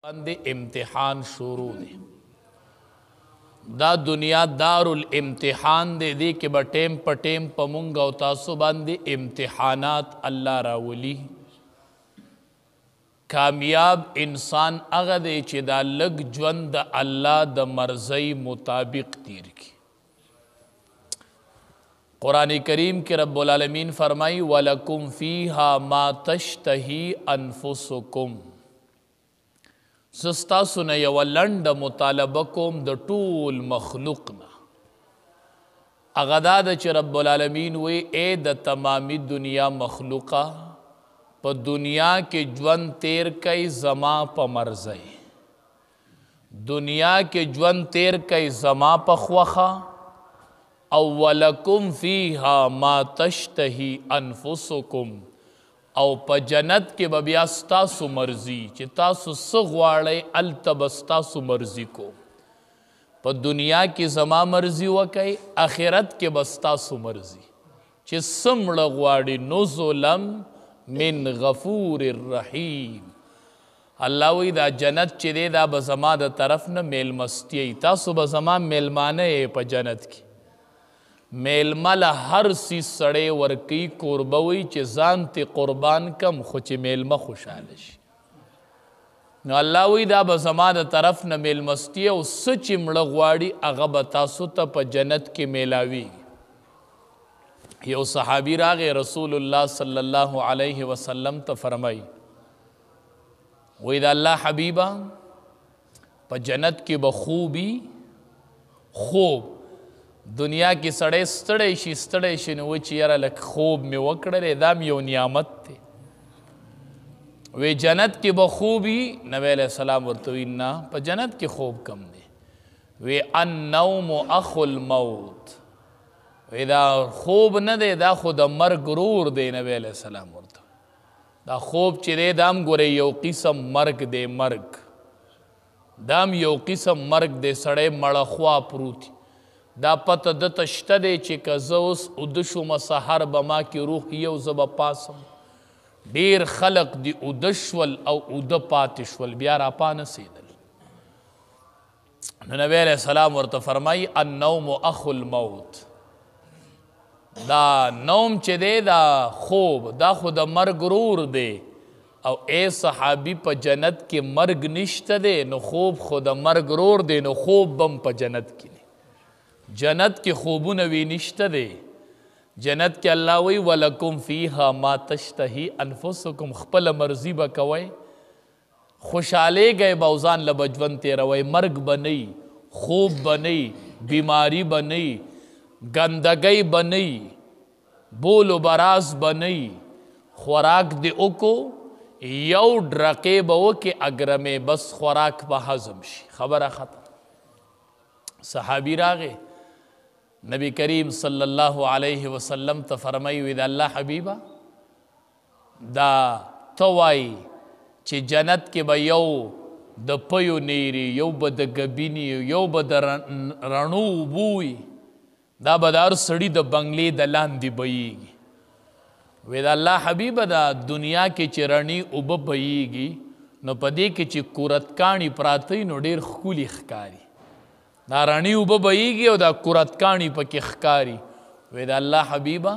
باندې امتحان شروع دی. دا دنیا دار الامتحان دی. دی کې به ټیم په ټیم په مونږ او تاسو باندې امتحانات الله راولي. کامیاب انسان هغه دی چې دا لږ ژوند د الله د مرضی مطابق تیر کړي. قرآن کریم کې رب العالمین فرمائی وَلَكُمْ فِيهَا مَا تَشْتَهِي أَنفُسُكُمْ. زستاسو نه یوه لنډه مطالبه کوم د ټول مخلوق نه. هغه دا ده چې رب العالمین وی ای د تمامی دنیا مخلوقه په دنیا کې ژوند تیر کوي زما په مرضی. دنیا کې ژوند تیر کوي زما په خوښه. او ولکم فیها ما تشتهی انفسکم، او په جنت کې به بیا ستاسو مرضی چې تاسو څه غواړئ هلته به ستاسو مرضي کو. په دنیا کې زما مرضي وکئ، آخرت کې به ستاسو مرضي چې څه مړه غواړي. نزلم من غفور الرحیم. الله وی دا جنت چې دی دا به زما د طرف نه میلمستی. تاسو به زما میلمانه یې په جنت کې. میلمه له هر څیز سړی ورکوي، کوربه وی چې ځان ته قربان کم خو چې میلمه خوشحاله شي. نو الله وی دا به زما د طرف نه میلمستی او څه چې مړه غواړي هغه به تاسو ته په جنت کې میلاویږي. یو صحابي راغی رسول الله صلی الله علیه وسلم ته فرمایي وی دا الله حبیبه په جنت کې به خوبي خوب. دنیا کې سړی ستړی شي نو وایي چې یاره لږ خوب مې وکړلی دا م یو نعمت دی. وی جنت کې به خوبي. نبی علیہ السلام ورته وی نه په جنت کې خوب کم دی. وی النوم اخو الموت. وی دا خوب نه دی، دا خو د مرګ ورور دی. نبی علیہ السلام ورته دا خوب چې دی دا هم ګورئ یو قسم مرګ دی. مرګ دا هم یو قسم مرګ دی. سړی مړه خوا پروت دا پته دته شته دی چې که زه اوس اوده شومه سحر به ما کې روح یو زه به پاسم. ډېر خلق دی اوده شول او اوده پاتې شول بیا راپانسېدل. نو نبی علیہ السلام ورته فرمایي النوم اخو الموت. دا نوم چې دی دا خوب دا خو د مرګ ورور دی. او ای صحابي په جنت کې مرګ نشته دی نو خوب خو د مرګ ورور دی. نو خوب بم په جنت کې دی. جنت کې خوبونه وی نشته دی. جنت کې الله وی ولکم فیها ما تشتهی انفسکم. خپل مرضی به کوئ، خوشحالیږئ به او ځان له به ژوند تېروئ. مرګ به نه وي، خوب به نه وي، بیماري به نه وي، ګندګۍ به نه وي، بول و براز به نه وي. خوراک دې وکړو یو ډرکې به وکړې اګرمې بس خوراک به هضم شي. خبره ختم. صحابي راغی نبی کریم صلی الله علیه وسلم ته فرمایي وی د الله حبیبه دا ته وایي چې جنت کې به یو د پیو نیري، یو به د ګبیني، یو به د رڼو اوبو وي. دا به د هر سړي د بنګلې د لاندې بهیږي. وی د الله حبیبه دا دنیا کې چې رڼې اوبه بهیږي نو په دې کې چې کورتکاڼي پراته وي نو ډېر ښکلي ښکاري. دا رڼې اوبه بهیږي او دا کورتکاڼي پکې ښکاري. وی د الله حبیبه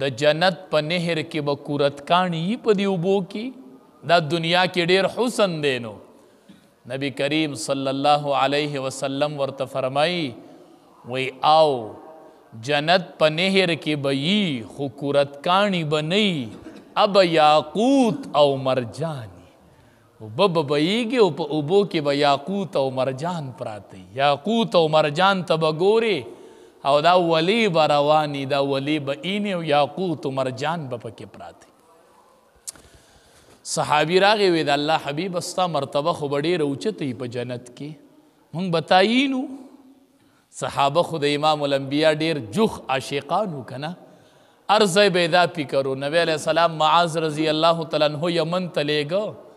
د جنت په نهر کې به کورتکاڼي وي په دې اوبو کې. دا دنیا کې ډېر حسن دی. نو نبی کریم صلی الله علیه وسلم ورته فرمایي وی او جنت په نهر کې به وي خو کورتکاڼي به نه وي، اب یاقوت او مرجان. اوبه به بهیږي او په اوبو کې به یاقوت او مرجان پراته وي. یاقوت او مرجان ته به ګورې او دا ولی به رواني، دا ولی به اینې او یاقوت او مرجان به پکې پراته. صحابي راغی وی د الله حبیبه ستا مرتبه خو به ډېره اوچته وي په جنت کې، موږ به تعیینو. صحابه خو د امام الانبیا ډېر جوخ عاشقانو که نه. هر ځای به یې دا فکر و. نبی علیہ السلام معاذ رضی الله تعالی عنه یمن ته لیږه.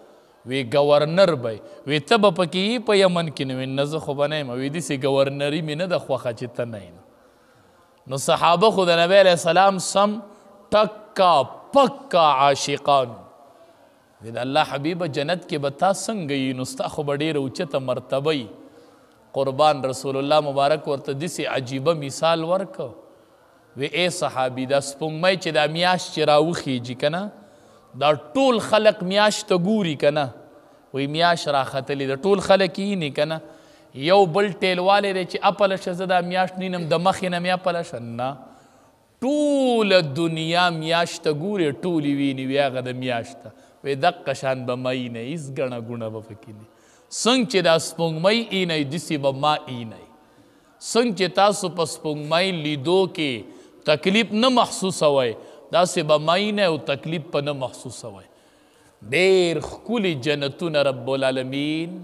وی گورنر به وی ته به پکې یې په یمن کې نو نه زه خو به نه یم. وی داسې گورنري مې نه ده خوښه چې ته نه یم. نو صحابه خو د نبی علیہ السلام سم ټکا پکا عاشقانو. د الله حبیب جنت کې به تا څنګه یي نو ستا خو به ډېره اوچته مرتبه یي قربان رسول الله مبارک ورته داسې عجیبه مثال ورکه وی ای صحابي دا سپوږمۍ چې دا میاشت چې راوخیږي که نه دا ټول خلق میاشت ته ګوري که نه وی میاشت راختلی د ټول خلق ییني که نه یو بل ټیلوالی دی چې اپله شه زه دا میاشت نینم د مخې نه مې اپله شه نه ټوله دنیا میاشت ته ګوري ټولې ویني وی هغه د میاشت ته وی دقه شان به ما اینی هېڅ ګڼه ګوڼه به پکې نه څنګه چې دا سپوږمۍ اینی داسې به ما اینی څنګه چې تاسو په سپوږمۍ لیدو کې تکلیف نه محسوسوئ داسې به ما اینی او تکلیف په نه محسوسوئ ډېر ښکلي جنتونه رب العالمین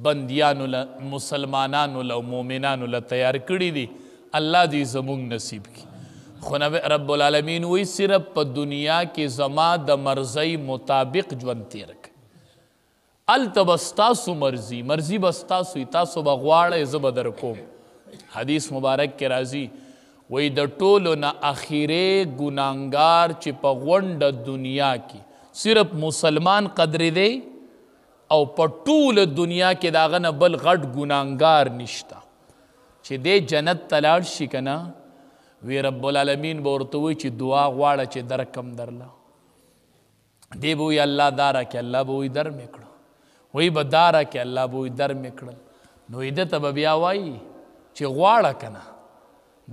بندیانو له مسلمانانو له مؤمنانو له تیار کړي دي الله دې زموږ نصیب کړي خو رب العالمین وی صرف په دنیا کې زما د مرضی مطابق ژوند تیر کړئ هلته به ستاسو مرضي به ستاسو وي تاسو به غواړئ زه به در کوم حدیث مبارک کې راځي وی د ټولو نه اخیرې ګناهګار چې په غونډه دنیا کې صرف مسلمان قدرې دی او په ټوله دنیا کې د هغه نه بل غټ ګناهګار نشته چې دی جنت ته لاړ شي که نه وی رب العالمین به ورته وایي چې دعا غواړه چې درکم درله دی به وایي الله دا راکړې الله به وایي در مې کړه وایي به دا راکړې الله به وایي در مې کړل نو ده ته به بیا وایي چې غواړه که نه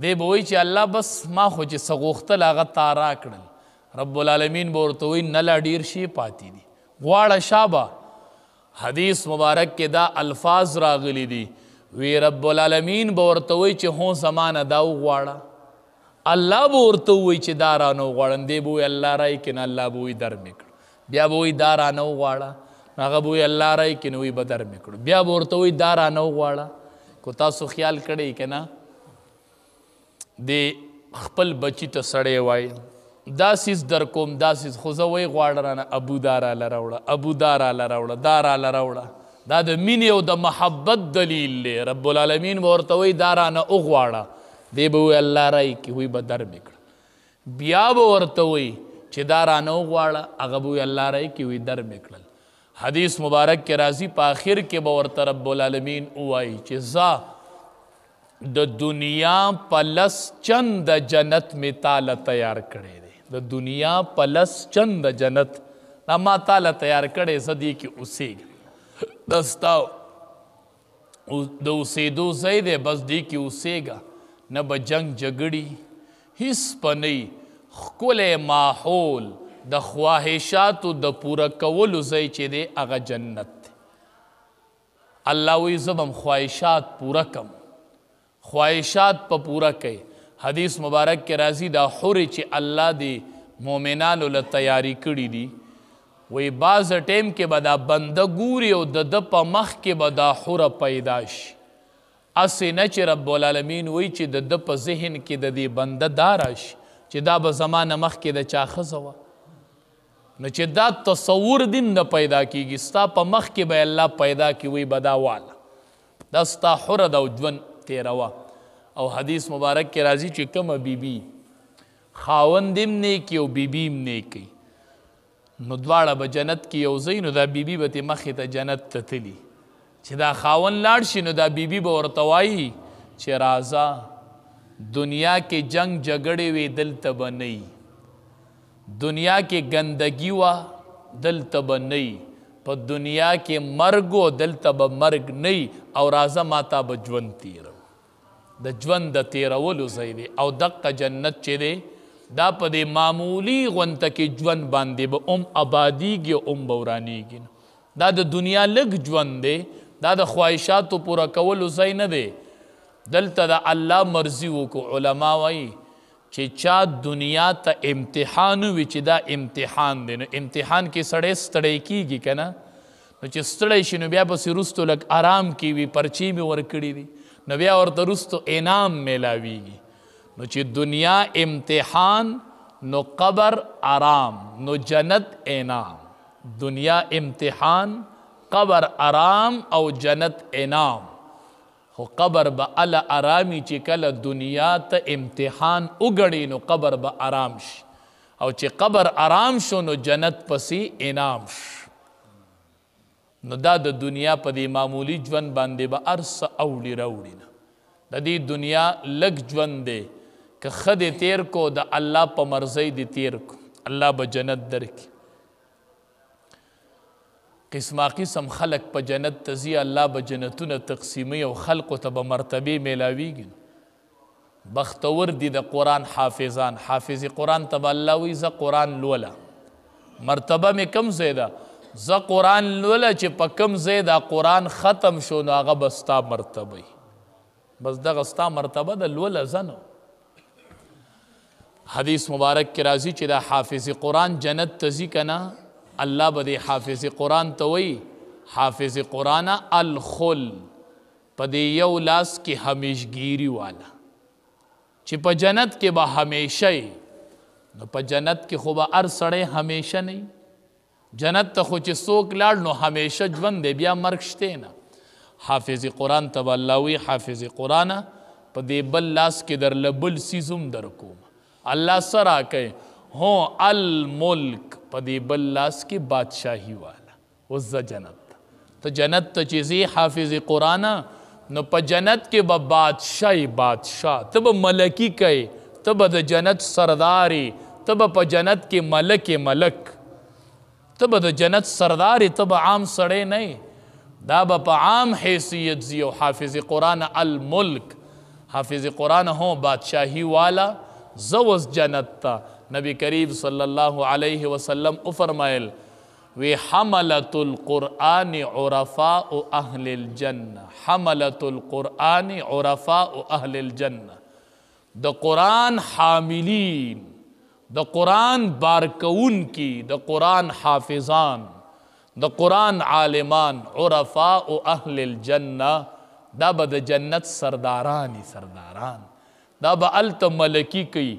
دی به وایي چې الله بس ما خو چې څه غوښتل هغه تا راکړل رب العالمین به ورته وایي نه لا ډېر شی پاتې دي غواړه شابه حدیث مبارک کې دا الفاظ راغلی دي وی رب العالمین به ورته وایي چې هو زمانه دا وغواړه الله به ورته وایي چې دا رانه وغواړم دی به وایي الله رایې که نه الله به وایي در مې کړو بیا به وایي دا رانه وغواړه هغه به وایي الله رایې که نه وایي به در مې کړو بیا به ورته وایي دا رانه وغواړه کو تاسو خیال کړی که نه د خپل بچي ته سړی وایي دا سیز در کوم دا سیز خو زه وایي غواړه رانه ابو دا راله راوړه ابو دا راله راوړه دا راله راوړه دا د مینې او د محبت دلیل دی رب العالمین به ورته وایي دا رانه وغواړه دی به وایي الله رایې کې وایي به در مې کړل بیا به ورته وایي چې دا رانه وغواړه هغه به وایي الله رایې کې وایي در مې کړل حدیث مبارک کې راځي په آخر کې به ورته رب العالمین ووایي چې زه د دنیا په لس چند جنت مې تاله تیار کړی دی د دنیا په لس چند جنت دا ما تاله تیار کړی زه دې کې اوسېږم دا ستا د اوسېدو ځای دی بس دې کې اوسېږه نه به جنگ جګړې هیڅ به نه وي ښکلی ماحول د خواهشاتو د پوره کولو ځای چې دی هغه جنت دی الله وایي زه به خواهشات پوره کم خواهشات په پوره کوي حدیث مبارک کې راځي دا حورې چې الله د مؤمنانو له تیاری کړي دي وایي بعض ټیم کې به دا بنده ګوري او د ده په مخ کې به دا حوره پیدا شي هسې نه چې رب العالمین وایي چې د ده په ذهن کې د دې بنده دا راشي چې دا به زما نه مخکې د چا ښځه وه نو چې دا تصور دین نه پیدا کیږي ستا په مخ کې به الله پیدا کړي وایي به دا واله دا ستا حوره ده او ژوند تیروه او حدیث مبارک کې راځي چې کومه بیبي خاوند هم نیکي او بیبي هم نیکي نو دواړه به جنت کې یو ځای نو دا بیبي به ترې مخې ته جنت ته تلي چې دا خاوند لاړ شي نو دا بیبي به ورته وایي چې راځه دنیا کې جنگ جګړې وې دلته به نه وي دنیا کې ګندګي وه دلته به نه وي په دنیا کې مرګ و دلته به مرګ نه وي او راځه ما تا به ژوند تیرو د ژوند د تیرولو ځای دی او دقه جنت چې دی دا په دې معمولي غونته کې ژوند باندې به آبادیږي او به ورانیږي دا د دنیا لږ ژوند دی دا د خواهشاتو پوره کولو ځای نه دی دلته د الله مرضي وکړو علما وایي چې چا دنیا ته امتحان وي چې دا امتحان دی نو امتحان کې سړی ستړی کیږي که نه نو چې ستړی شي نو بیا پسې وروستو لږ آرام کې وي پرچې مې ورکړي دي نو بیا ورته وروستو انعام میلاویږي نو چې دنیا امتحان نو قبر آرام نو جنت انعام دنیا امتحان قبر آرام او جنت انعام خو قبر به اله آرامی چې کله دنیا ته امتحان وګړي نو قبر به آرام شي او چې قبر آرام شو نو جنت پسې انعام شو. نو دا د دنیا په دې معمولی ژوند باندې به هر څه اوړي راوړي نه. د دې دنیا لږ ژوند دی، که ښه دې تیر کو د الله په مرضۍ دې تیر کو، الله به جنت درکړي. قسمه قسم خلق په جنت ته ځي، الله به جنتونه تقسیموي او خلقو ته به مرتبې میلاویږي. بختور دي د قرآن حافظان. حافظ قرآن ته به الله وایي زه قرآن لوله، مرتبه مې کم ځای ده، زه قرآن لوله چې په کم ځای دا قرآن ختم شو نو هغه به ستا مرتبه وي. بس دغه ستا مرتبه د لوله زنو. حدیث مبارک کې راځي چې دا حافظ قرآن جنت ته ځي که نه، الله به دې حافظ قرآن ته وایي حافظ قرآن الخل، په دې یو لاس کې همیشګیري والا، چې په جنت کې به همیشه یې. نو په جنت کې خو به هر سړی همیشه نه. جنت ته خو چې څوک لاړ نو همیشه ژوند دی، بیا مرګ شته نه. حافظ قرآن ته به الله وایي حافظ قرآن په دې بل لاس کې درله بل څیز هم در کوم. الله څه راکوي؟ هو الملک، په دې بل لاس کې بادشاهي والا. اوس زه جنت ته جنت ته چې ځې حافظ قرآن نو په جنت کې به بادشاهي بادشاه، ته به ملکی کوي، ته به د جنت سرداري، ته به په جنت کې ملک ملک، ته به د جنت سرداري، ته به عام سړی نه، دا به په عام حیثیت ځي. او حافظ قرآن الملک، حافظ قرآن هو بادشاهی والا. زه اوس جنت ته نبی کریم صلی الله علیه وسلم فرمایل وی حملت القرآن عرفاء اهل الجنه، حملت القرآن عرفاء اهل الجنه، د قرآن حاملین، د قرآن بارکون کی، د قرآن حافظان، د قرآن عالمان، عرفاء اهل الجنه، دا به د جنت سردارانی سرداران، دا به الت ملکی کی،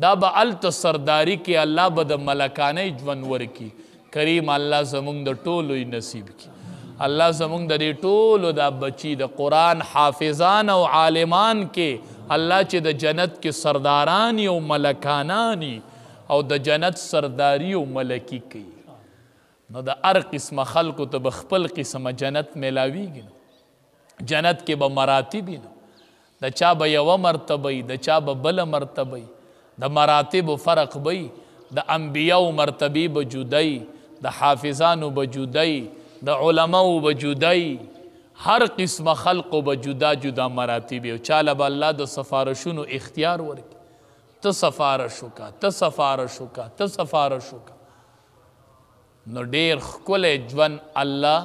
دا به الت سرداری کی، الله به د ملکانه ژوند ورکی. کریم الله زمونږ د ټولو نصیب کی. الله زمونږ د دې ټولو دا بچی د قرآن حافظان او عالمان کې الله چې د جنت کې سردارانی او ملکانانی او د جنت سرداری او ملکی کی. نو د هر قسمه خلقو ته به خپل قسمه جنت میلاویږي. جنت کې به مراتب وي، د چا به یوه مرتبه وي، د چا به بله مرتبه وي، د مراتبو فرق وي، د انبیاو مرتبې به جدای، د حافظانو به جدای، د علماو به جدای، هر قسمه خلقو به جدا جدا مراتب وي. او چاله به الله د سفارشونو اختیار ورکړي، ته سفارش وکړه، ته سفارش وکړه، ته سفارش وکړه. نو ډیر ښکلی ژوند الله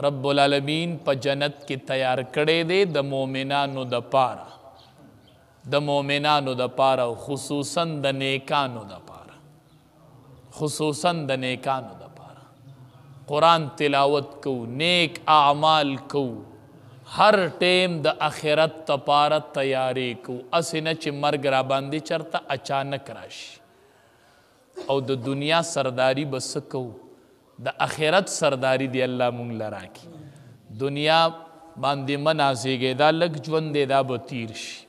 رب العالمین په جنت کې تیار کړی دی د مؤمنانو دپاره، د مؤمنانو دپاره او خصوصا د نیکانو دپاره، خصوصا د نیکانو دپاره. قرآن تلاوت کو، نیک اعمال کو، هر ټیم د آخرت دپاره تیارې کو. اسې نه چې مرګ را باندې چرته اچانک راشي. او د دنیا سرداری به څه کوو؟ د آخرت سرداری دی الله مونږ له راکړي. دنیا باندې مه نازېږئ، دا لږ ژوند دی، دا به تیر شي.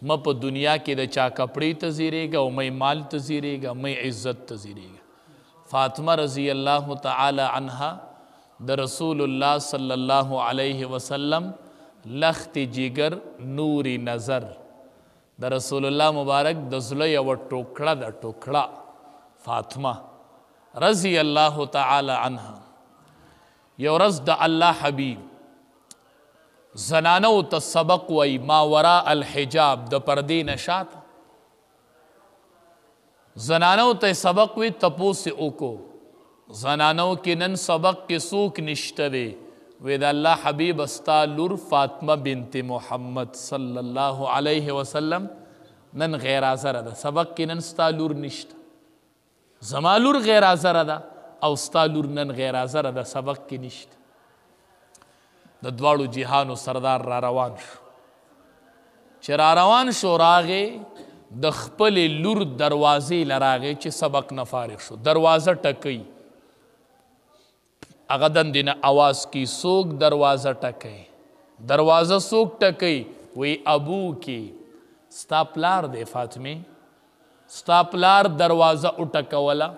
مه په دنیا کې د چا کپړې ته زیرېږه او مه مال ته زیرېږه، مه عزت ته زیرېږه. فاطمه رضی الله تعالی عنها د رسول الله صلی الله علیه وسلم لخت جگر نور نظر، د رسول الله مبارک د زړه یوه ټوکړه ده، ټوکړه فاطمه رضی الله تعالی عنها. یو ورځ د الله حبیب زنانو ته سبق وی ما وراء الحجاب، د پردې نه شاته زنانو ته سبق وی. تپوس وکړو زنانو کې نن سبق کې څوک نشته دی؟ وی د الله حبیب ستا لور فاطمه بنت محمد صلی الله علیه وسلم نن غیر حاضره ده، سبق کې نن ستا لور نشته. زما لور غیر حاضره ده او ستا لور نن غیر حاضره ده، سبق کې نشته. د دواړو جهانو سردار را روان شو. چې را روان شو راغې د خپلې لور دروازې له راغې چې سبق نه فارغ شو. دروازه ټکوي، هغه دندې نه اواز کی څوک دروازه ټکوي؟ دروازه څوک ټکوي؟ وی ابو کی، ستا پلار دی فاطمه. ستا پلار دروازه اٹکوله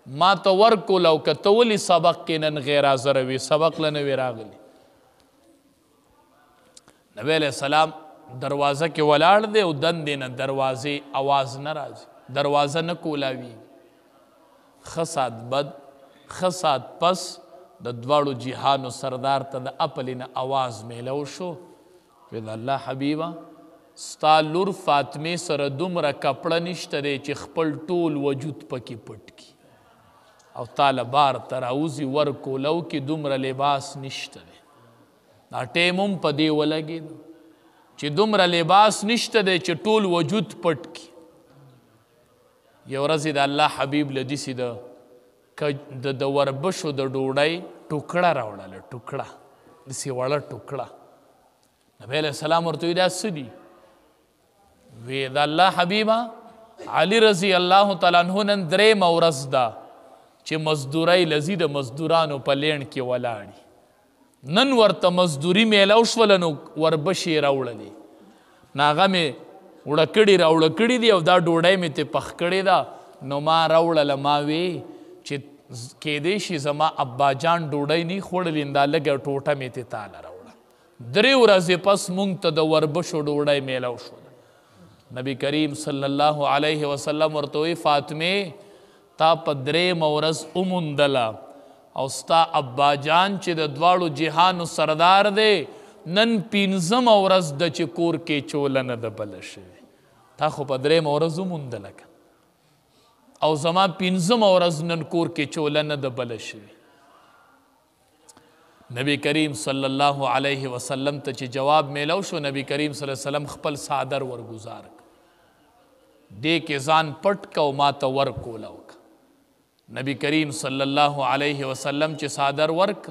ما ته ورکول او که ته ولې سبق کې نن غیر حاضر وي سبق له نه وي راغلی نبی علیہ السلام دروازه کې ولاړ دی او دندې نه دروازې آواز نه راځي دروازه نه کولاوي ښه ساعت بد ښه ساعت پس د دواړو جهانو سردار ته د اپلې نه آواز میلو شو وی د الله حبیبه ستا لور فاطمې سره دومره کپړه نشته دی چې خپل ټول وجود پکې پټ کړي او تاله بار ته راوځي ورکولو کې دومره لباس نشته دی دا ټیم هم په دې ولګېد چې دومره لباس نشته دی چې ټول وجود پټ کړي یو ورځ د الله حبیب له داسې د وربشو د ډوډۍ ټوکړه راوړله ټوکړه داسې وړه ټوکړه نبی علیہ السلام ورته وی دا څه دي وی د الله حبیبه علي رضی الله تعالی عنہ نن درېیمه ورځ ده چې مزدورۍ لذي د مزدورانو په لین کې ولاړي نن ورته مزدوري میلاو شوله نو وربشې راوړلې نو هغه مې وړه کړي دي او دا ډوډۍ مې ترې پخ کړې ده نو ما راوړله ما وی چې کېدی شي زما اباجان ډوډۍ نه خوړلې دا لږه ټوټه مې ترې تاله راوړه 3 ورځې پس مونږ ته د وربشو ډوډۍ میلاو شوله نبی کریم صلی الله علیه وسلم ورته وی فاطمه تا په 3 ورځ وموندله او ستا اباجان چې د دواړو جهانو سردار دی نن 5 ورځ د چې کور کې چوله نه ده بله شوې تا خو په 3 ورځ وموندله که او زما 5 ورځ نن کور کې چوله نه ده بله شوې نبی کریم صلی الله علیه وسلم ته چې جواب میلو شو نبی کریم صلی الله علیه وسلم خپل صادر ورګزار دې کې ځان پټ کو ما ته ورکوله نبی کریم صلی الله علیه وسلم چې صادر ورک